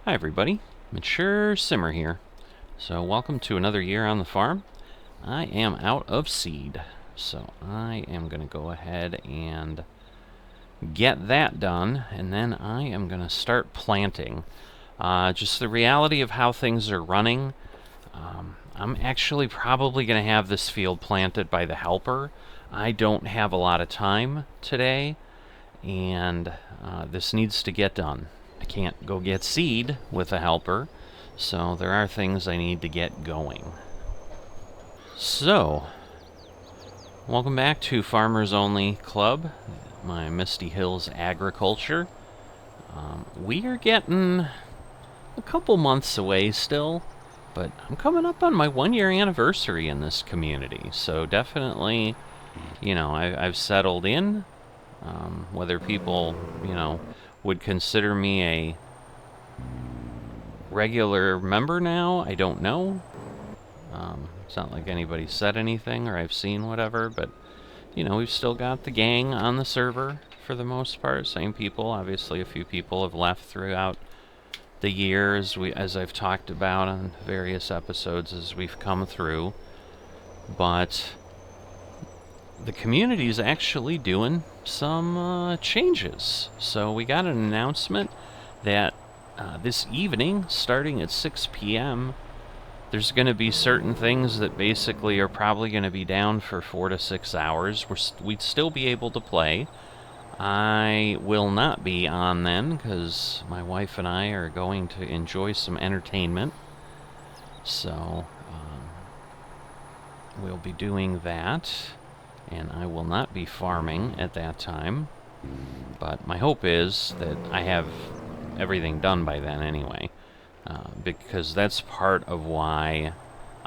Hi everybody, Mature Simmer here. So welcome to another year on the farm. I am out of seed, so I am going to go ahead and get that done, and then I am going to start planting. Just the reality of how things are running, I'm actually probably going to have this field planted by the helper. I don't have a lot of time today, and this needs to get done. I can't go get seed with a helper, so there are things I need to get going. So, welcome back to Farmers Only Club, my Misty Hills Agriculture. We are getting a couple months away still, but I'm coming up on my 1-year anniversary in this community, so definitely, I've settled in. Whether people, would consider me a regular member now, I don't know. It's not like anybody said anything or I've seen whatever, but, we've still got the gang on the server for the most part. Same people. Obviously, a few people have left throughout the years, as I've talked about on various episodes as we've come through. But the community is actually doing some changes. So we got an announcement that this evening, starting at 6 p.m., there's going to be certain things that basically are probably going to be down for 4 to 6 hours. We'd still be able to play. I will not be on then because my wife and I are going to enjoy some entertainment. So we'll be doing that, and I will not be farming at that time. But my hope is that I have everything done by then anyway. Because that's part of why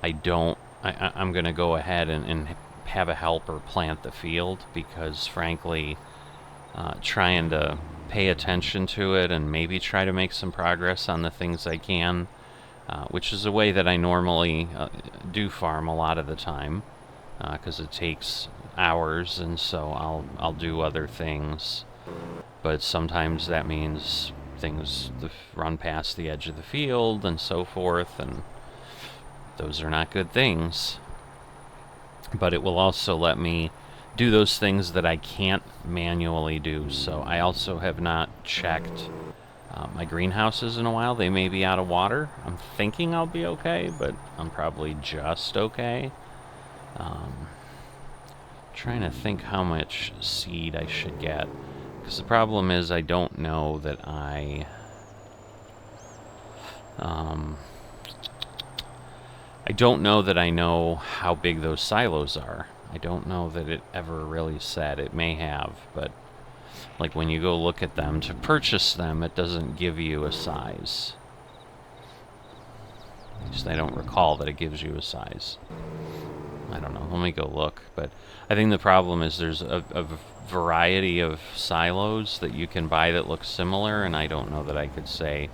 I'm going to go ahead and have a helper plant the field, because frankly, trying to pay attention to it and maybe try to make some progress on the things I can, which is a way that I normally do farm a lot of the time, because it takes hours, and so I'll do other things. But sometimes that means things run past the edge of the field and so forth, and those are not good things. But it will also let me do those things that I can't manually do. So I also have not checked my greenhouses in a while. They may be out of water. I'm thinking I'll be okay, but I'm probably just okay. Trying to think how much seed I should get. Because the problem is I don't know that I don't know that I know how big those silos are. I don't know that it ever really said. It may have, but like when you go look at them to purchase them, it doesn't give you a size. At least I don't recall that it gives you a size. I don't know. Let me go look. But I think the problem is there's a variety of silos that you can buy that look similar, and I don't know that I could say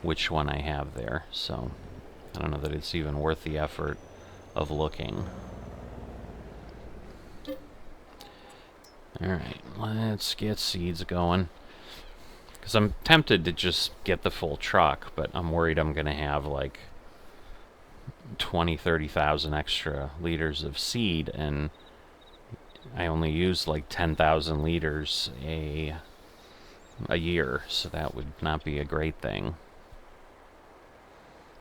which one I have there. So I don't know that it's even worth the effort of looking. Alright, let's get seeds going. Because I'm tempted to just get the full truck, but I'm worried I'm going to have like 30,000 extra liters of seed, and I only use like 10,000 liters a year, so that would not be a great thing.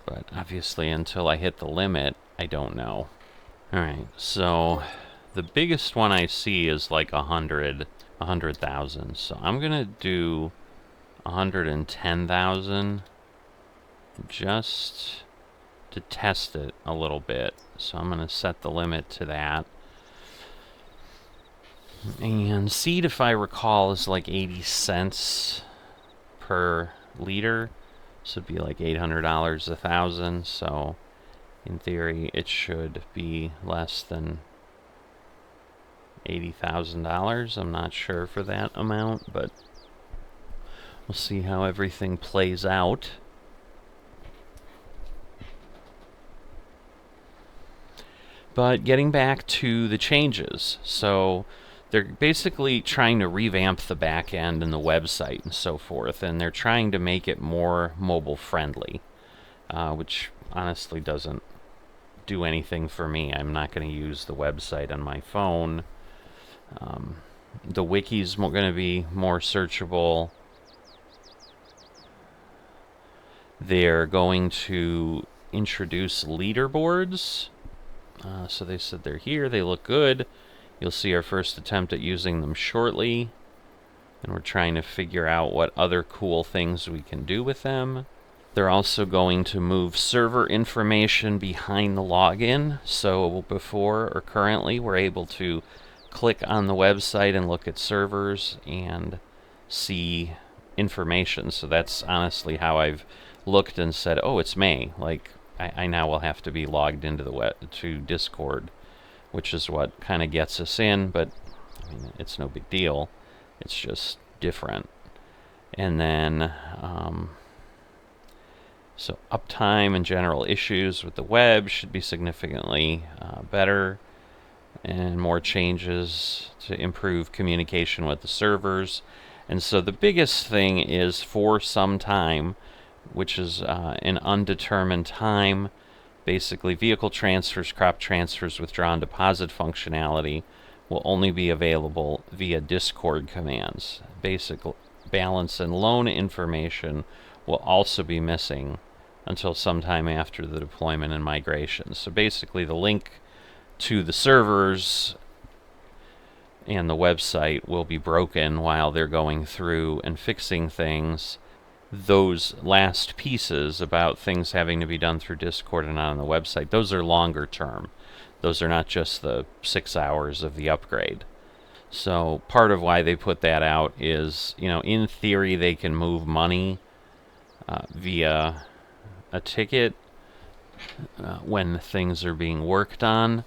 But obviously until I hit the limit, I don't know. Alright, so the biggest one I see is like 100,000, so I'm gonna do 110,000 just to test it a little bit. So I'm going to set the limit to that. And seed, if I recall, is like 80 cents per liter. So it'd be like $800 a thousand. So in theory, it should be less than $80,000. I'm not sure for that amount, but we'll see how everything plays out. But getting back to the changes, so they're basically trying to revamp the back end and the website and so forth, and they're trying to make it more mobile friendly, which honestly doesn't do anything for me. I'm not going to use the website on my phone. The wiki's going to be more searchable. They're going to introduce leaderboards. So they said they're here. They look good. You'll see our first attempt at using them shortly. And we're trying to figure out what other cool things we can do with them. They're also going to move server information behind the login. So before or currently, we're able to click on the website and look at servers and see information. So that's honestly how I've looked and said, oh, it's May. Like, I now will have to be logged into to Discord, which is what kind of gets us in, but I mean, it's no big deal. It's just different. And then, so uptime and general issues with the web should be significantly better, and more changes to improve communication with the servers. And so the biggest thing is for some time, which is an undetermined time. Basically, vehicle transfers, crop transfers, withdraw and deposit functionality will only be available via Discord commands. Basic balance and loan information will also be missing until sometime after the deployment and migration. So basically, the link to the servers and the website will be broken while they're going through and fixing things. Those last pieces about things having to be done through Discord and not on the website, those are longer term. Those are not just the 6 hours of the upgrade. So part of why they put that out is, in theory they can move money via a ticket when things are being worked on.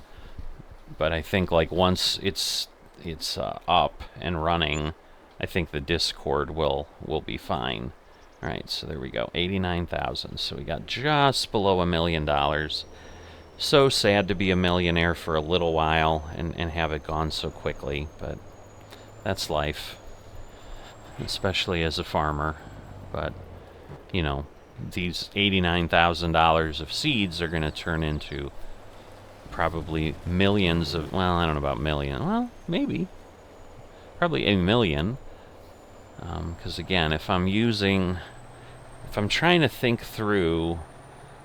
But I think like once it's up and running, I think the Discord will be fine. All right, so there we go, 89,000. So we got just below $1 million. So sad to be a millionaire for a little while and have it gone so quickly, but that's life, especially as a farmer. But, these $89,000 of seeds are going to turn into probably millions of, well, I don't know about million. Well, maybe. Probably a million. Because again, if I'm trying to think through,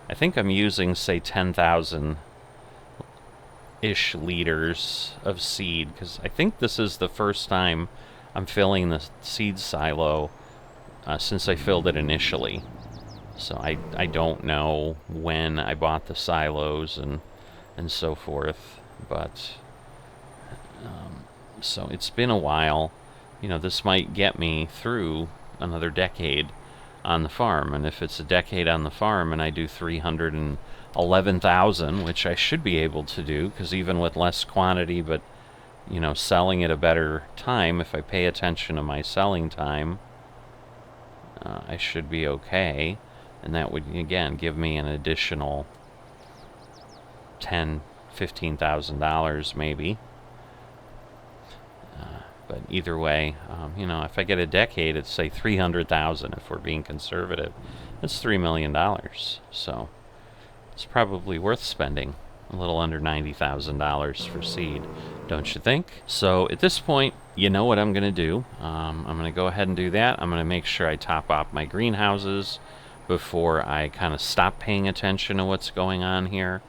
I think I'm using, say, 10,000-ish liters of seed, because I think this is the first time I'm filling the seed silo since I filled it initially. So I don't know when I bought the silos and so forth, but so it's been a while. This might get me through another decade on the farm, and if it's a decade on the farm and I do 311,000, which I should be able to do, because even with less quantity, but selling at a better time, if I pay attention to my selling time, I should be okay, and that would again give me an additional $10,000-$15,000 maybe. But either way, if I get a decade, it's say 300,000 if we're being conservative. That's $3 million. So it's probably worth spending a little under $90,000 for seed, don't you think? So at this point, you know what I'm going to do. I'm going to go ahead and do that. I'm going to make sure I top off my greenhouses before I kind of stop paying attention to what's going on here.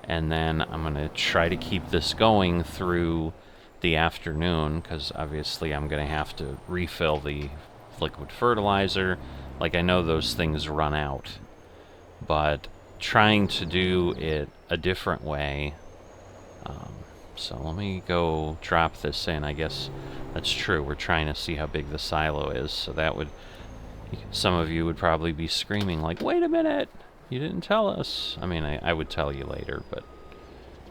And then I'm going to try to keep this going through the afternoon, because obviously I'm going to have to refill the liquid fertilizer. Like, I know those things run out, but trying to do it a different way. So let me go drop this in. I guess that's true. We're trying to see how big the silo is, so that would, some of you would probably be screaming like, wait a minute, you didn't tell us. I mean, I would tell you later, but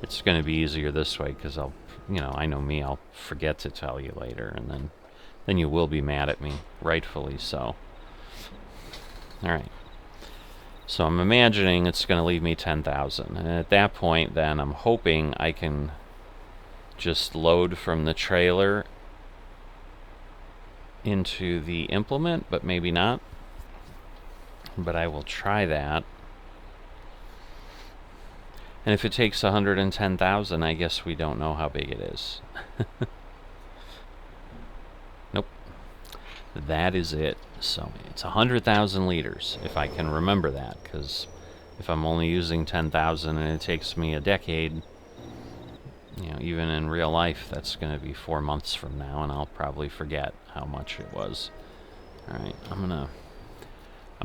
it's going to be easier this way, because I know me, I'll forget to tell you later, and then you will be mad at me, rightfully so. Alright. So I'm imagining it's going to leave me 10,000, and at that point, then, I'm hoping I can just load from the trailer into the implement, but maybe not. But I will try that. And if it takes 110,000, I guess we don't know how big it is. Nope. That is it. So it's 100,000 liters, if I can remember that, because if I'm only using 10,000 and it takes me a decade, you know, even in real life, that's going to be 4 months from now, and I'll probably forget how much it was. All right, I'm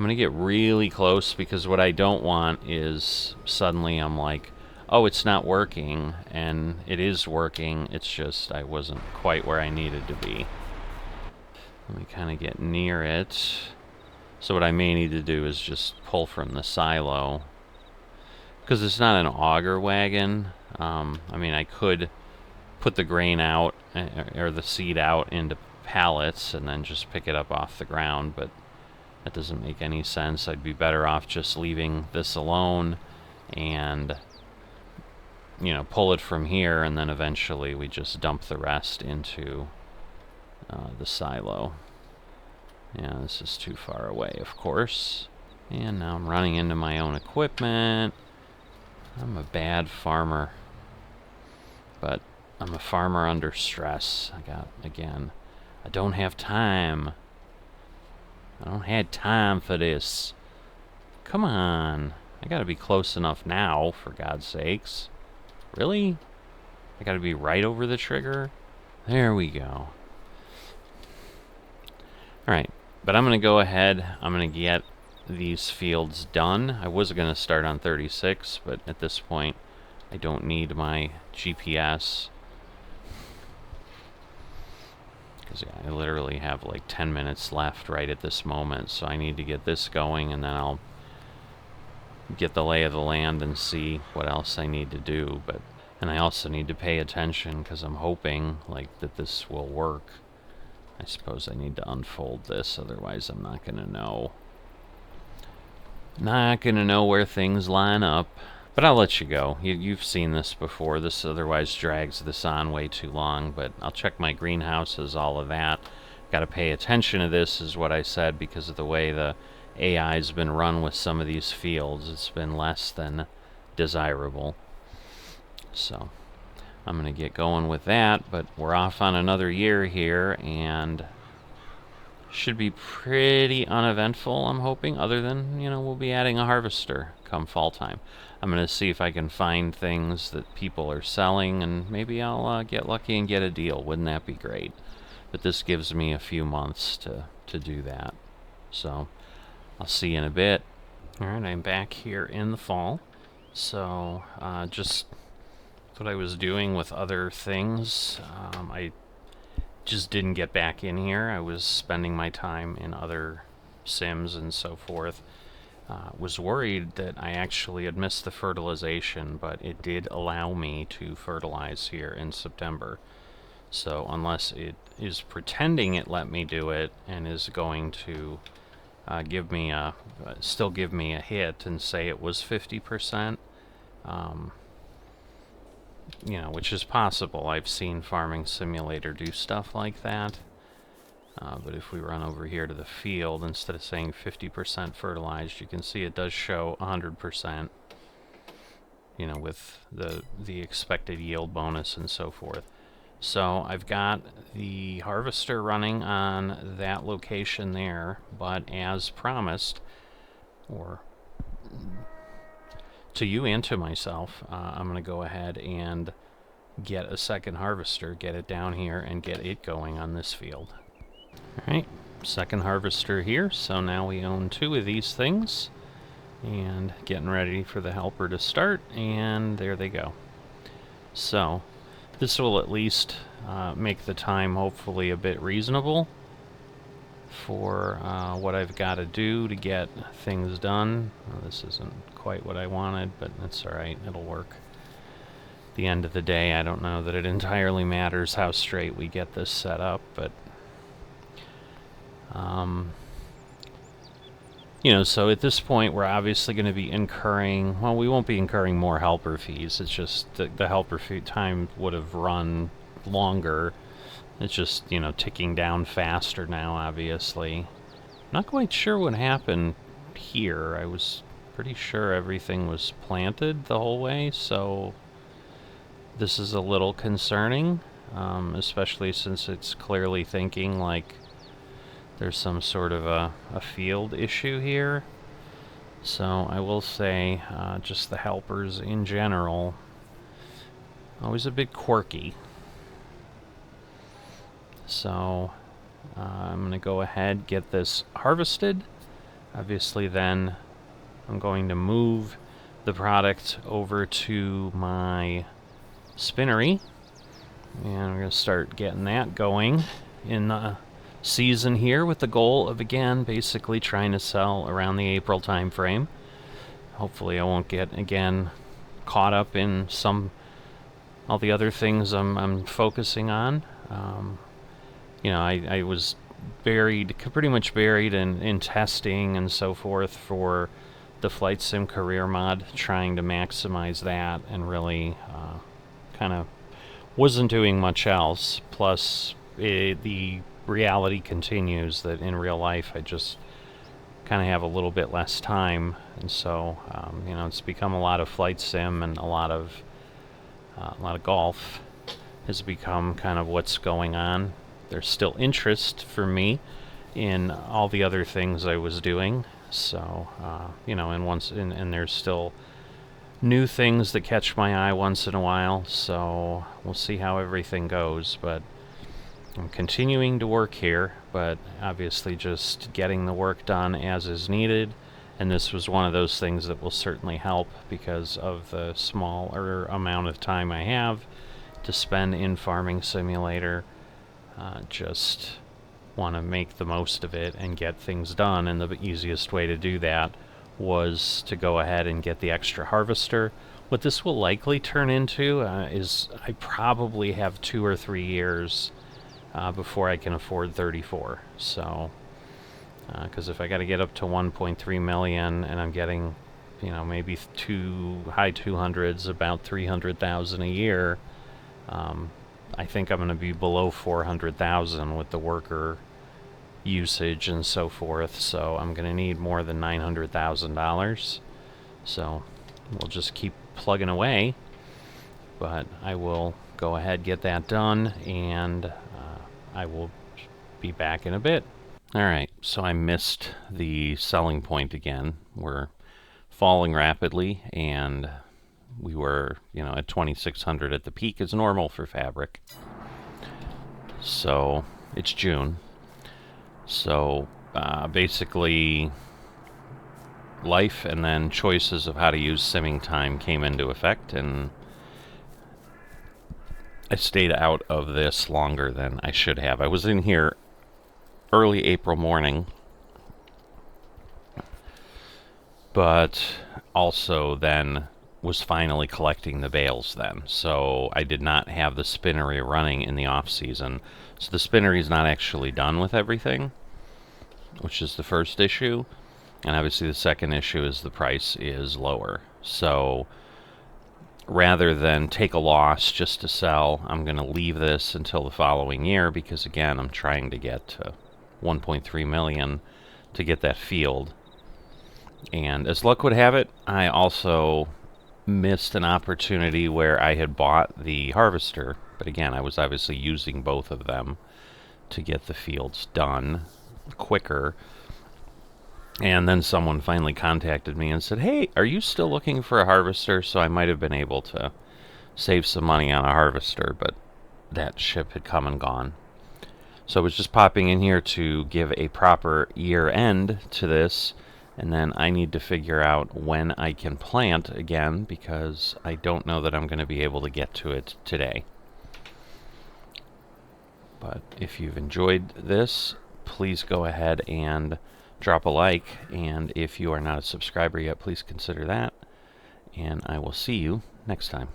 gonna get really close, because what I don't want is suddenly I'm like, oh, it's not working, and it is working. It's just I wasn't quite where I needed to be. Let me kind of get near it. So what I may need to do is just pull from the silo, because it's not an auger wagon. I mean, I could put the grain out, or the seed out into pallets and then just pick it up off the ground, but that doesn't make any sense. I'd be better off just leaving this alone and, you know, pull it from here, and then eventually we just dump the rest into the silo. Yeah, this is too far away, of course. And now I'm running into my own equipment. I'm a bad farmer, but I'm a farmer under stress. I don't have time. I don't have time for this. Come on. I gotta be close enough now, for God's sakes. Really? I gotta be right over the trigger? There we go. Alright, but I'm gonna go ahead. I'm gonna get these fields done. I was gonna start on 36, but at this point, I don't need my GPS. Because yeah, I literally have like 10 minutes left right at this moment, so I need to get this going, and then I'll get the lay of the land and see what else I need to do. And I also need to pay attention, because I'm hoping like that this will work. I suppose I need to unfold this, otherwise I'm not gonna know. Not gonna know where things line up. But I'll let you go. You've seen this before. This otherwise drags this on way too long, but I'll check my greenhouses, all of that. Got to pay attention to this, is what I said, because of the way the AI's been run with some of these fields. It's been less than desirable. So I'm going to get going with that, but we're off on another year here, and should be pretty uneventful, I'm hoping, other than, you know, we'll be adding a harvester come fall time. I'm going to see if I can find things that people are selling, and maybe I'll get lucky and get a deal. Wouldn't that be great? But this gives me a few months to do that. So I'll see you in a bit. Alright, I'm back here in the fall. So just what I was doing with other things. I just didn't get back in here. I was spending my time in other sims and so forth. Was worried that I actually had missed the fertilization, but it did allow me to fertilize here in September. So unless it is pretending it let me do it and is going to still give me a hit and say it was 50%, you know, which is possible. I've seen Farming Simulator do stuff like that. But if we run over here to the field, instead of saying 50% fertilized, you can see it does show 100%, you know, with the expected yield bonus and so forth. So I've got the harvester running on that location there, but as promised, or to you and to myself, I'm going to go ahead and get a second harvester, get it down here, and get it going on this field. Alright, second harvester here, so now we own 2 of these things, and getting ready for the helper to start, and there they go. So this will at least make the time hopefully a bit reasonable for what I've got to do to get things done. Well, this isn't quite what I wanted, but that's alright, it'll work. At the end of the day, I don't know that it entirely matters how straight we get this set up, but You know, so at this point, we're obviously going to be incurring, well, we won't be incurring more helper fees. It's just the helper fee time would have run longer. It's just, you know, ticking down faster now, obviously. Not quite sure what happened here. I was pretty sure everything was planted the whole way, so this is a little concerning, especially since it's clearly thinking like there's some sort of a field issue here. So I will say, just the helpers in general, always a bit quirky. So I'm going to go ahead, get this harvested. Obviously then I'm going to move the product over to my spinnery, and I'm going to start getting that going in the season here with the goal of, again, basically trying to sell around the April time frame. Hopefully I won't get, again, caught up in all the other things I'm focusing on. You know, I was pretty much buried in testing and so forth for the Flight Sim career mod, trying to maximize that, and really kind of wasn't doing much else. Plus, the reality continues that in real life I just kind of have a little bit less time, and so you know, it's become a lot of Flight Sim, and a lot of golf has become kind of what's going on. There's still interest for me in all the other things I was doing, so you know, and there's still new things that catch my eye once in a while, so we'll see how everything goes. But I'm continuing to work here, but obviously just getting the work done as is needed, and this was one of those things that will certainly help because of the smaller amount of time I have to spend in Farming Simulator. Just want to make the most of it and get things done, and the easiest way to do that was to go ahead and get the extra harvester. What this will likely turn into is I probably have 2 or 3 years before I can afford 34. So, because if I got to get up to 1.3 million and I'm getting, you know, maybe high 200s, about 300,000 a year, I think I'm going to be below 400,000 with the worker usage and so forth, so I'm going to need more than $900,000. So we'll just keep plugging away, but I will go ahead, get that done, and I will be back in a bit. Alright, so I missed the selling point again. We're falling rapidly, and we were, you know, at 2,600 at the peak is normal for fabric. So it's June. So basically life and then choices of how to use simming time came into effect, and I stayed out of this longer than I should have. I was in here early April morning, but also then was finally collecting the bales then. So I did not have the spinnery running in the off season. So the spinnery is not actually done with everything, which is the first issue. And obviously the second issue is the price is lower. So rather than take a loss just to sell, I'm going to leave this until the following year, because again, I'm trying to get to 1.3 million to get that field. And as luck would have it, I also missed an opportunity where I had bought the harvester, but again, I was obviously using both of them to get the fields done quicker. And then someone finally contacted me and said, hey, are you still looking for a harvester? So I might have been able to save some money on a harvester, but that ship had come and gone. So I was just popping in here to give a proper year end to this, and then I need to figure out when I can plant again, because I don't know that I'm going to be able to get to it today. But if you've enjoyed this, please go ahead and drop a like, and if you are not a subscriber yet, please consider that, and I will see you next time.